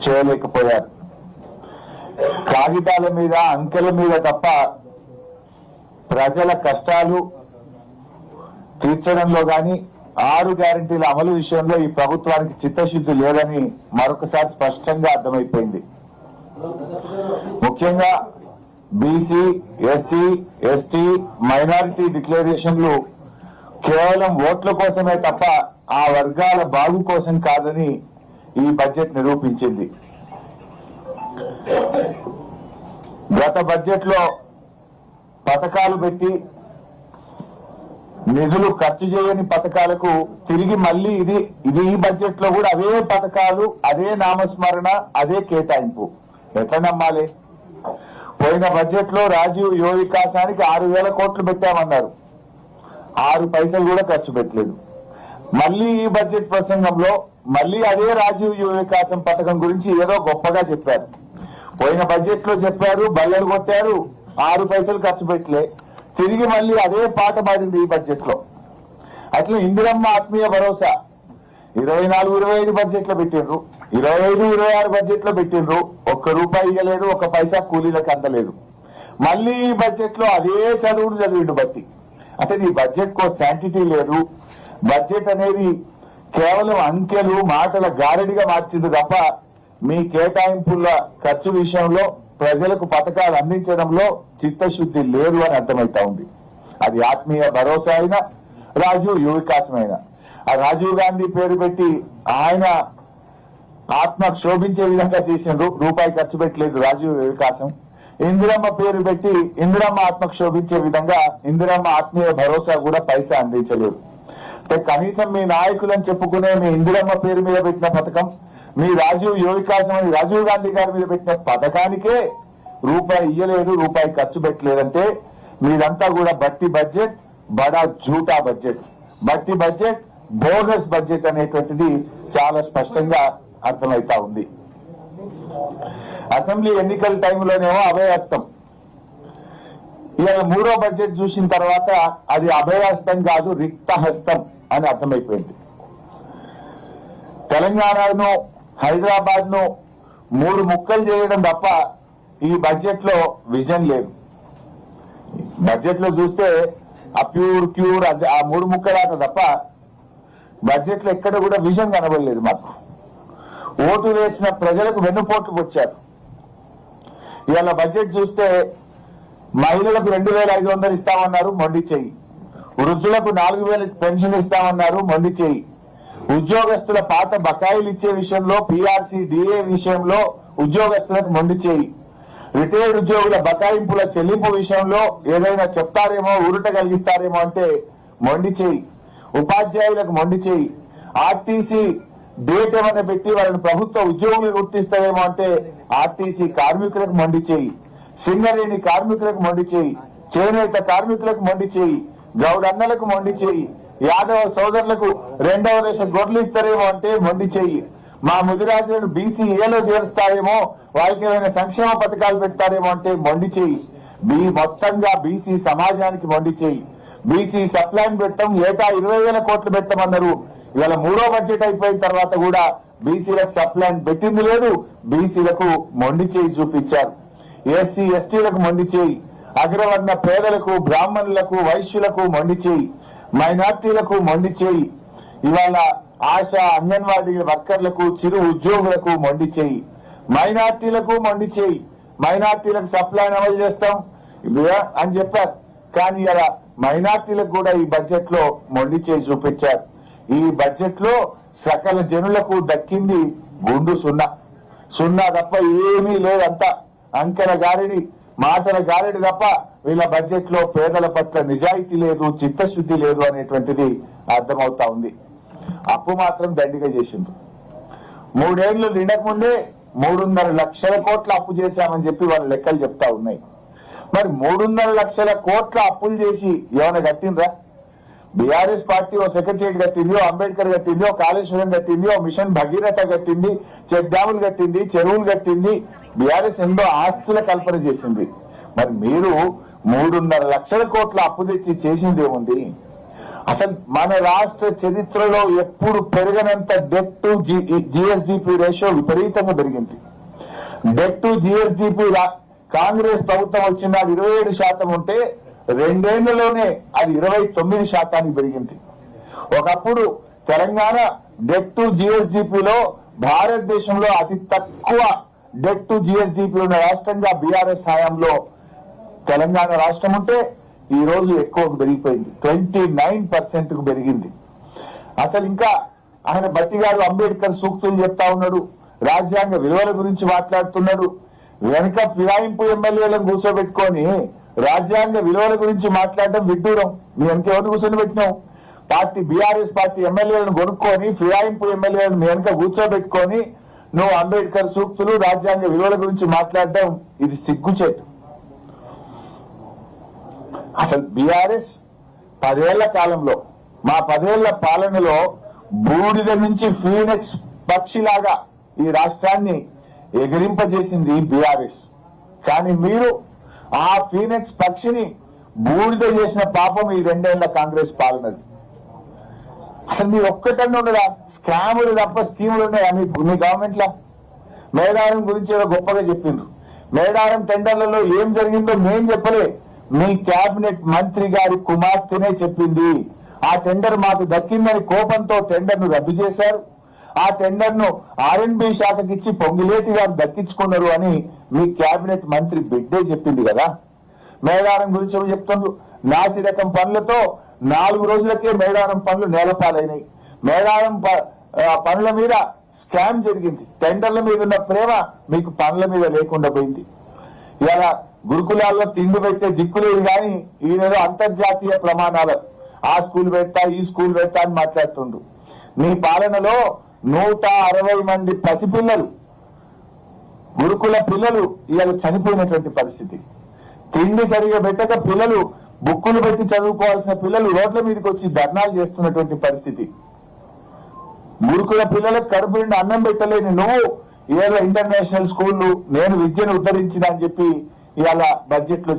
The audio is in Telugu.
చేయలేకపోయారు. కాగితాల మీద అంకెల మీద తప్ప ప్రజల కష్టాలు తీర్చడంలో గాని 6 గ్యారెంటీల అమలు విషయంలో ఈ ప్రభుత్వానికి చిత్తశుద్ధి లేదని మరొకసారి స్పష్టంగా అర్థమైపోయింది. ముఖ్యంగా బీసీ, ఎస్సీ, ఎస్టీ, మైనారిటీ డిక్లరేషన్లు కేవలం ఓట్ల కోసమే తప్ప ఆ వర్గాల బాగు కోసం కాదని ఈ బడ్జెట్ నిరూపించింది. గత బడ్జెట్ లో పథకాలు పెట్టి నిధులు ఖర్చు చేయని పథకాలకు తిరిగి మళ్ళీ ఇది ఈ బడ్జెట్ లో కూడా అవే పథకాలు, అదే నామస్మరణ, అదే కేటాయింపు. ఎట్లా నమ్మాలి? పోయిన బడ్జెట్ లో రాజీవ్ యువ వికాసానికి 6,000 కోట్లు పెట్టామన్నారు, 6 పైసలు కూడా ఖర్చు పెట్టలేదు. మళ్ళీ ఈ బడ్జెట్ ప్రసంగంలో మళ్ళీ అదే రాజీవ్ యువ వికాసం పథకం గురించి ఏదో గొప్పగా చెప్పారు. పోయిన బడ్జెట్ లో చెప్పారు, బల్లెలు కొట్టారు, 6 పైసలు ఖర్చు పెట్టలే. తిరిగి మళ్ళీ అదే పాట పాడింది ఈ బడ్జెట్ లో. అట్లా ఇందిరమ్మ ఆత్మీయ భరోసా 24-25 బడ్జెట్ లో పెట్టిండ్రు, 25-26 బడ్జెట్ లో పెట్టిండ్రు, ₹1 ఇవ్వలేదు, 1 పైసా కూలీలకు అందలేదు. మళ్ళీ ఈ బడ్జెట్ లో అదే చదివిండు బట్టి. అంటే నీ బడ్జెట్ కో శాంటిటీ లేదు. బడ్జెట్ అనేది కేవలం అంకెలు, మాటల గారడిగా మార్చింది తప్ప మీ కేటాయింపుల ఖర్చు విషయంలో, ప్రజలకు పథకాలు అందించడంలో చిత్తశుద్ధి లేదు అని అర్థమైతా ఉంది. అది ఆత్మీయ భరోసా అయినా, రాజీవ్ యువ వికాసం అయినా. ఆ రాజీవ్ గాంధీ పేరు పెట్టి ఆయన ఆత్మ క్షోభించే విధంగా చేసిండ్రు, ₹1 ఖర్చు పెట్టలేదు రాజీవ్ యువ వికాసం. ఇందిరమ్మ పేరు పెట్టి ఇందిరమ్మ ఆత్మ క్షోభించే విధంగా ఇందిరమ్మ ఆత్మీయ భరోసా కూడా పైసా అందించలేదు. అంటే కనీసం మీ నాయకులని చెప్పుకునే మీ ఇందిరమ్మ పేరు మీద పెట్టిన పథకం, మీ రాజీవ్ యువ వికాసం అని రాజీవ్ గాంధీ గారి మీద పెట్టిన పథకానికే ₹1 ఇయ్యలేదు, ₹1 ఖర్చు పెట్టలేదంటే మీదంతా కూడా బట్టి బడ్జెట్, బడా జూటా బడ్జెట్, బట్టి బడ్జెట్, బోగస్ బడ్జెట్ అనేటువంటిది చాలా స్పష్టంగా అర్థమైతా ఉంది. అసెంబ్లీ ఎన్నికల టైంలోనేమో అభయహస్తం, ఇవాళ 3వ బడ్జెట్ చూసిన తర్వాత అది అభయహస్తం కాదు, రిక్తహస్తం అని అర్థమైపోయింది. తెలంగాణను, హైదరాబాద్ ను 3 ముక్కలు చేయడం తప్ప ఈ బడ్జెట్ లో విజన్ లేదు. బడ్జెట్ లో చూస్తే ఆ క్యూర్ ఆ 3 ముక్కలాట తప్ప బడ్జెట్ లో ఎక్కడ కూడా విజన్ కనబడలేదు. మాకు ఓటు వేసిన ప్రజలకు వెన్నుపోట్లు వచ్చారు. ఇవాళ బడ్జెట్ చూస్తే మహిళలకు 2,500 ఇస్తామన్నారు, మొండి చెయ్యి. వృద్ధులకు 4,000 పెన్షన్ ఇస్తామన్నారు, మొండి చెయ్యి. ఉద్యోగస్తుల పాత బకాయిలు ఇచ్చే విషయంలో, పిఆర్సీ, డిఏ విషయంలో ఉద్యోగస్తులకు మొండి చేయి. రిటైర్డ్ ఉద్యోగుల బకాయింపుల చెల్లింపు విషయంలో ఏదైనా చెప్తారేమో, ఊరట కలిగిస్తారేమో అంటే మొండి చేయి. ఉపాధ్యాయులకు మొండి చేయి. ఆర్టీసీ డేట్ ఏమైనా పెట్టి వాళ్ళని ప్రభుత్వ ఉద్యోగులు గుర్తిస్తారేమో అంటే ఆర్టీసీ కార్మికులకు మొండి చేయి. సింగరేణి కార్మికులకు మొండి చేయి. చేనేత కార్మికులకు మొండి చేయి. గౌడన్నలకు మొండి చేయి. యాదవ సోదరులకు 2వ దశ గొర్రెలు ఇస్తారేమో అంటే మొండి చెయ్యి. మా ముదిరాజులను బీసీఏలో చేరుస్తారేమో, వాళ్ళకి ఏమైనా సంక్షేమ పథకాలు పెడతారేమో అంటే మొండి చెయ్యి. మొత్తంగా బీసీ సమాజానికి మొండి చెయ్యి. బీసీ సప్లైన్ పెట్టడం, ఏటా 20,000 కోట్లు పెట్టమన్నారు. ఇవాళ 3వ బడ్జెట్ అయిపోయిన తర్వాత కూడా బీసీలకు సప్లైన్ పెట్టింది లేదు, బీసీలకు మొండి చేయి చూపించారు. ఎస్సీ ఎస్టీలకు మొండి చేయి. అగ్రవర్ణ పేదలకు, బ్రాహ్మణులకు, వైశ్యులకు మొండి చేయి. మైనార్టీలకు మొండి చేయి. ఇవాళ ఆశా, అంగన్వాడీ వర్కర్లకు, చిరు ఉద్యోగులకు మొండి చేయి. మైనార్టీలకు మొండి చేయి. మైనార్టీలకు సప్లైన్ అమలు చేస్తాం అని చెప్పారు, కానీ ఇలా మైనార్టీలకు కూడా ఈ బడ్జెట్ లో మొండి చేయి చూపించారు. ఈ బడ్జెట్ లో సకల జనులకు దక్కింది గుండు సున్నా తప్ప ఏమీ లేదంతా అంకెల గారిడి, మాటల గారిడి తప్ప వీళ్ళ బడ్జెట్ లో పేదల పట్ల నిజాయితీ లేదు, చిత్తశుద్ధి లేదు అనేటువంటిది అర్థమవుతా ఉంది. అప్పు మాత్రం దండిగా చేసిండ్రు. 3 ఏళ్లు నిండక ముందే 3.5 లక్షల కోట్ల అప్పు చేశామని చెప్పి వాళ్ళ లెక్కలు చెప్తా ఉన్నాయి. మరి 3.5 లక్షల కోట్ల అప్పులు చేసి ఏమైనా కట్టిండ్రా? బీఆర్ఎస్ పార్టీ ఓ సెక్రటరియట్ కట్టింది, ఓ అంబేద్కర్ కట్టింది, ఓ కాళేశ్వరం కట్టింది, ఓ మిషన్ భగీరథ కట్టింది, చెక్ డ్యాములు కట్టింది, చెరువులు కట్టింది. బీఆర్ఎస్ ఎన్నో ఆస్తుల కల్పన చేసింది. మరి మీరు 3.5 లక్షల కోట్ల అప్పు తెచ్చి చేసింది ఏముంది? అసలు మన రాష్ట్ర చరిత్రలో ఎప్పుడు పెరగనంత డెట్ టు జిఎస్డిపి రేషియో విపరీతంగా పెరిగింది. డెట్ టు జిఎస్డిపి కాంగ్రెస్ ప్రభుత్వం వచ్చిన 27% ఉంటే 2 ఏళ్లలోనే అది 29% పెరిగింది. ఒకప్పుడు తెలంగాణ డెట్ టు జిఎస్డిపిలో భారతదేశంలో అతి తక్కువ డెట్ టు జిఎస్డిపి ఉన్న రాష్ట్రంగా బీఆర్ఎస్ హయాంలో తెలంగాణ రాష్ట్రం ఉంటే ఈ రోజు ఎక్కువ పెరిగిపోయింది, 29% కు పెరిగింది. అసలు ఇంకా ఆయన బట్టి గారు అంబేద్కర్ సూక్తులు చెప్తా ఉన్నాడు, రాజ్యాంగ విలువల గురించి మాట్లాడుతున్నాడు. వెనుక ఫిరాయింపు ఎమ్మెల్యేలను కూర్చోబెట్టుకొని రాజ్యాంగ విలువల గురించి మాట్లాడడం విడ్డూరం. మీ వెనక ఎవరిని కూర్చొని పెట్టినావు? పార్టీ బీఆర్ఎస్ పార్టీ ఎమ్మెల్యేలను కొనుక్కొని ఫిరాయింపు ఎమ్మెల్యేలను మీ వెనక కూర్చోబెట్టుకొని నువ్వు అంబేద్కర్ సూక్తులు రాజ్యాంగ విలువల గురించి మాట్లాడడం ఇది సిగ్గుచేటు. అసలు బీఆర్ఎస్ 10 ఏళ్ల కాలంలో, మా 10 ఏళ్ల పాలనలో బూడిద నుంచి ఫీనిక్స్ పక్షిలాగా ఈ రాష్ట్రాన్ని ఎగిరింపజేసింది బీఆర్ఎస్. కానీ మీరు ఆ ఫీనిక్స్ పక్షిని బూడిద చేసిన పాపం ఈ 2 ఏళ్ల కాంగ్రెస్ పాలనది. అసలు మీరు ఒక్కటన్నా ఉండదా? స్కాములు తప్ప స్కీములు ఉన్నాయా మీ గవర్నమెంట్ లా? మేడారం గురించి ఏదో గొప్పగా చెప్పిండ్రు. మేడారం టెండర్లలో ఏం జరిగిందో మేం చెప్పలే, మీ కేబినెట్ మంత్రి గారి కుమార్తెనే చెప్పింది. ఆ టెండర్ మాకు దక్కిందని కోపంతో టెండర్ ను రద్దు చేశారు. ఆ టెండర్ ను ఆర్ఎండ్బి శాఖకి ఇచ్చి పొంగిలేటి గారు దక్కించుకున్నారు అని మీ కేబినెట్ మంత్రి బిడ్డే చెప్పింది కదా. మేడారం గురించి చెప్తున్నారు, నాసి రకం పనులతో 4 రోజులకే మేడారం పనులు నేలపాలైనాయి. మేడారం పనుల మీద స్కామ్ జరిగింది. టెండర్ల మీద ఉన్న ప్రేమ మీకు పనుల మీద లేకుండా పోయింది. ఇలా గురుకులాల్లో తిండి పెట్టే దిక్కులేదు కానీ ఈయనేదో అంతర్జాతీయ ప్రమాణాలు ఆ స్కూల్ పెడతా ఈ స్కూల్ పెడతా అని మాట్లాడుతుండు. మీ పాలనలో 160 మంది పసిపిల్లలు, గురుకుల పిల్లలు ఇవాళ చనిపోయినటువంటి పరిస్థితి. తిండి సరిగా పెట్టక పిల్లలు, బుక్కులు పెట్టి చదువుకోవాల్సిన పిల్లలు రోడ్ల మీదకి వచ్చి ధర్నాలు చేస్తున్నటువంటి పరిస్థితి. గురుకుల పిల్లలకు కడుపు నిండి అన్నం పెట్టలేని నువ్వు ఏదో ఇంటర్నేషనల్ స్కూళ్లు నేను విద్యను ఉద్ధరించిన అని చెప్పి ఇవాళ బడ్జెట్ లో